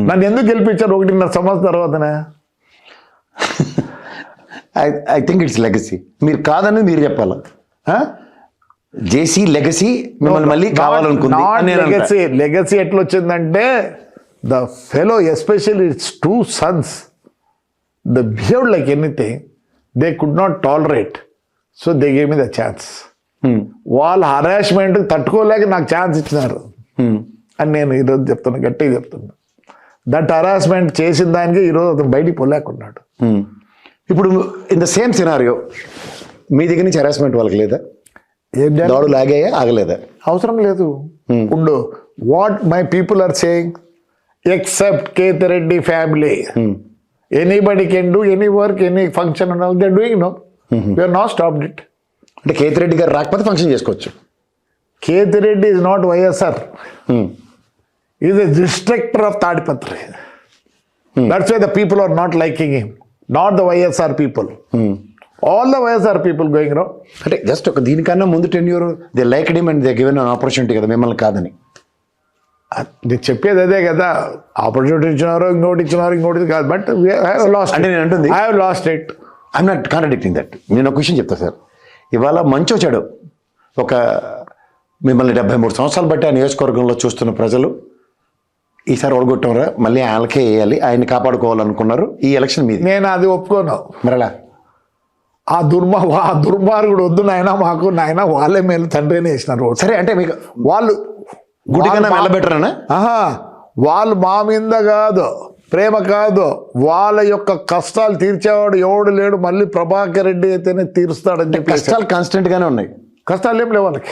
నన్ను ఎందుకు గెలిపించారు 1.5 సంవత్సరం తర్వాతనే? I think it's legacy. మీరు కాదని మీరు చెప్పాలి. జేసీ లెగసీ మిమ్మల్ని మళ్ళీ కావాలనుకుంది. లెగసీ ఎట్లా వచ్చిందంటే the fellow especially it's 2 sons, they behaved like anything, they could not tolerate, so they gave me the chance. వాళ్ళ హరాస్మెంట్ తట్టుకోలేక నాకు ఛాన్స్ ఇచ్చినారు అని నేను ఈరోజు చెప్తున్నా, గట్టిగా చెప్తున్నా. దట్ హరాస్మెంట్ చేసిన దానికి ఈరోజు అతను బయటికి పోలేకున్నాడు. ఇప్పుడు ఇన్ ద సేమ్ సినారియో మీ దగ్గర నుంచి హరాస్మెంట్ వాళ్ళకి లేదా? దాడులు ఆగాయా, ఆగలేదా? అవసరం లేదు. ఉండు, what my people are saying, except Kethireddy family, anybody can do any work, any function, they are doing. No, we are not stopped it. అంటే కేతిరెడ్డి గారు రాకపోతే ఫంక్షన్ చేసుకోవచ్చు. Kethireddy is not YSR, is a destructor of Tadipatri. That's why the people are not liking him, not the YSR people. All the YSR people going round. అంటే జస్ట్ ఒక దీనికన్నా ముందు tenure they like him and they given an opportunity కదా, మిమ్మల్ని కాదని. నేను చెప్పేది అదే కదా, ఆపర్చునిటీ ఇచ్చినారో ఇంకోటి కాదు. బట్ అంటే నేను అంటుంది I have lost it. I'm not contradicting that. నేను ఒక విషయం చెప్తాను సార్. ఇవాళ మంచో చెడు ఒక మిమ్మల్ని 73 సంవత్సరాలు బట్టి ఆ నియోజకవర్గంలో చూస్తున్న ప్రజలు ఈసారి ఓడగొట్టంరా, మళ్ళీ ఆయనకే వేయాలి, ఆయన్ని కాపాడుకోవాలనుకున్నారు. ఈ ఎలక్షన్ మీది. నేను అది ఒప్పుకోను. మరలా ఆ దుర్మార్గుడు వద్దు నాయన మాకు, నాయన వాళ్ళే మేలు తండ్రిని వేసినారు. సరే, అంటే మీకు వాళ్ళు గుడికన్నా వెళ్ళబెట్టరనా? వాళ్ళు మా మీద కాదు, ప్రేమ కాదు, వాళ్ళ యొక్క కష్టాలు తీర్చేవాడు ఎవడు లేడు. మళ్ళీ ప్రభాకర్ రెడ్డి అయితేనే తీరుస్తాడని చెప్పి కష్టాలు కాన్స్టెంట్ గానే ఉన్నాయి. కష్టాలు ఏం లేవు వాళ్ళకి.